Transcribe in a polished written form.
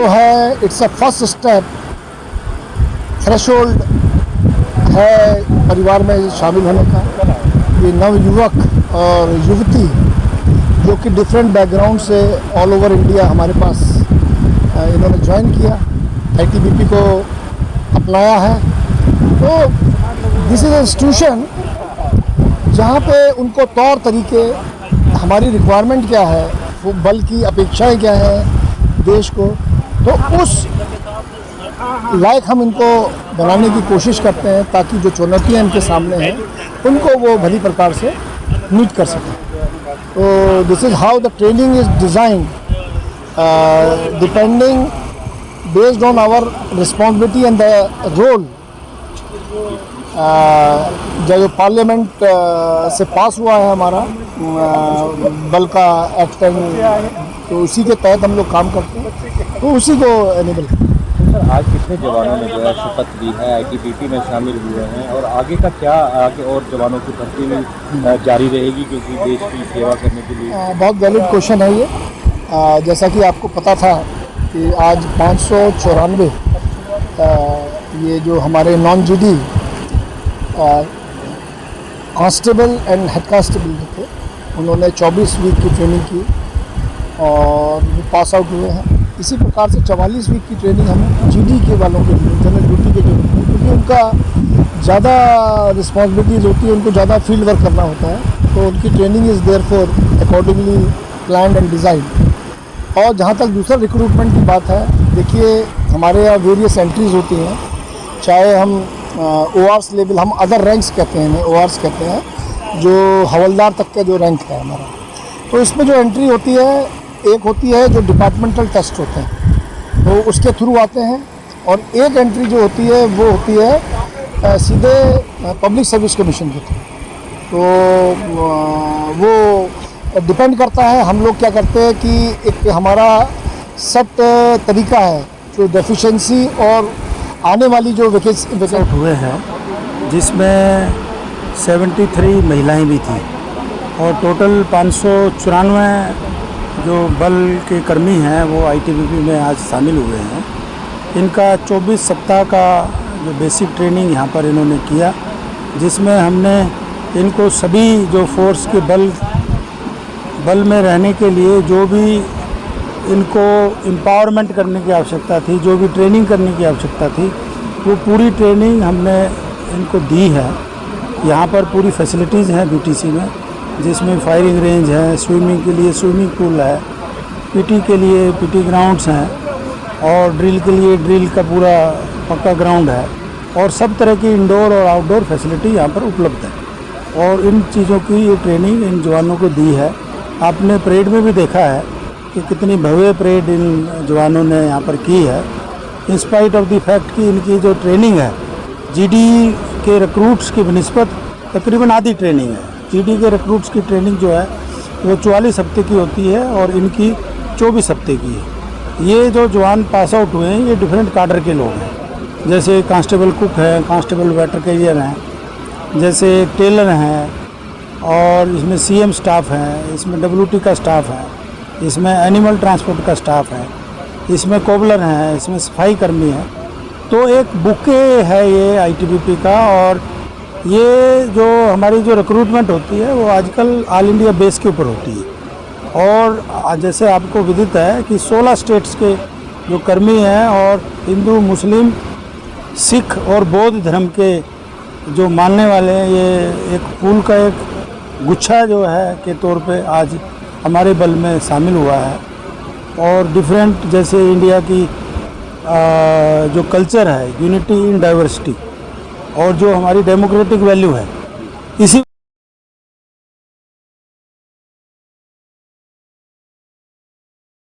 जो है it's a first step, threshold है परिवार में शामिल होने का। ये नवयुवक और युवती जो कि डिफरेंट बैकग्राउंड से ऑल ओवर इंडिया हमारे पास इन्होंने ज्वाइन किया, आईटीबीपी को अपनाया है। तो दिस इज़ इंस्टीट्यूशन जहाँ पे उनको तौर तरीके, हमारी रिक्वायरमेंट क्या है, वो बल की अपेक्षाएं क्या है देश को, तो उस लायक हम इनको बनाने की कोशिश करते हैं ताकि जो चुनौतियाँ इनके सामने हैं उनको वो भली प्रकार से मीट कर सकें। तो this is how the training is designed, depending based on our responsibility and the role. जो पार्लियामेंट से पास हुआ है हमारा बल का एक्ट, तो उसी के तहत हम लोग काम करते हैं, तो उसी को एनेबल। सर, आज कितने जवानों ने जो है शपथ ली है, आईटीबीपी में शामिल हुए हैं, और आगे का क्या, आगे और जवानों की भर्ती भी जारी रहेगी क्योंकि देश की सेवा करने के लिए? बहुत वैलिड क्वेश्चन है ये। जैसा कि आपको पता था कि आज 594 ये जो हमारे non GD constable and head constable जो थे, उन्होंने 24 वीक की ट्रेनिंग की और वो पास आउट हुए हैं। इसी प्रकार से 44 वीक की ट्रेनिंग हम जीडी के वालों के लिए, जनरल ड्यूटी के जो, क्योंकि उनका ज़्यादा रिस्पॉन्सिबिलिटीज़ होती है, उनको ज़्यादा फील्ड वर्क करना होता है, तो उनकी training is there for accordingly plan and design. और जहाँ तक दूसरा रिक्रूटमेंट की बात है, देखिए हमारे यहाँ वेरियस एंट्रीज़ होती हैं, चाहे हम ORs लेवल, हम अदर रैंक्स कहते हैं, ORs कहते हैं, जो हवलदार तक का जो रैंक है हमारा। तो इसमें जो एंट्री होती है, एक होती है जो डिपार्टमेंटल टेस्ट होते हैं, तो उसके थ्रू आते हैं, और एक एंट्री जो होती है वो होती है सीधे पब्लिक सर्विस कमीशन के थ्रू। तो वो डिपेंड करता है, हम लोग क्या करते हैं कि एक हमारा सेट तरीका है जो डेफिशिएंसी और आने वाली जो वैकेंसी हुए हैं, जिसमें 73 महिलाएं भी थी, और टोटल 594 जो बल के कर्मी हैं वो आईटीबीपी में आज शामिल हुए हैं। इनका 24 सप्ताह का जो बेसिक ट्रेनिंग यहाँ पर इन्होंने किया, जिसमें हमने इनको सभी जो फोर्स के बल में रहने के लिए जो भी इनको एम्पावरमेंट करने की आवश्यकता थी, जो भी ट्रेनिंग करने की आवश्यकता थी, वो पूरी ट्रेनिंग हमने इनको दी है। यहाँ पर पूरी फैसिलिटीज़ हैं बीटीसी में, जिसमें फायरिंग रेंज है, स्विमिंग के लिए स्विमिंग पूल है, पीटी के लिए पीटी ग्राउंड्स हैं, और ड्रिल के लिए ड्रिल का पूरा पक्का ग्राउंड है, और सब तरह की इंडोर और आउटडोर फैसिलिटी यहाँ पर उपलब्ध है। और इन चीज़ों की ये ट्रेनिंग इन जवानों को दी है। आपने परेड में भी देखा है कि कितनी भव्य परेड इन जवानों ने यहाँ पर की है, इंस्पाइट ऑफ द फैक्ट कि इनकी जो ट्रेनिंग है जीडी के रिक्रूट्स की बनिस्बत तकरीबन आधी ट्रेनिंग है। जीडी के रिक्रूट्स की ट्रेनिंग जो है वो 44 हफ्ते की होती है और इनकी 24 हफ्ते की है। ये जो जवान पास आउट हुए हैं ये डिफरेंट काडर के लोग हैं, जैसे कांस्टेबल कुक हैं, कांस्टेबल वेटर कैरियर हैं, जैसे टेलर हैं, और इसमें सीएम स्टाफ है, इसमें WT का स्टाफ है, इसमें एनिमल ट्रांसपोर्ट का स्टाफ है, इसमें कोबलर हैं, इसमें सफाई कर्मी हैं। तो एक बुके है ये आईटीबीपी का। और ये जो हमारी जो रिक्रूटमेंट होती है वो आजकल ऑल इंडिया बेस के ऊपर होती है, और जैसे आपको विदित है कि 16 स्टेट्स के जो कर्मी हैं, और हिंदू, मुस्लिम, सिख और बौद्ध धर्म के जो मानने वाले हैं, ये एक फूल का एक गुच्छा जो है के तौर पे आज हमारे बल में शामिल हुआ है। और डिफरेंट, जैसे इंडिया की जो कल्चर है, यूनिटी इन डाइवर्सिटी, और जो हमारी डेमोक्रेटिक वैल्यू है, इसी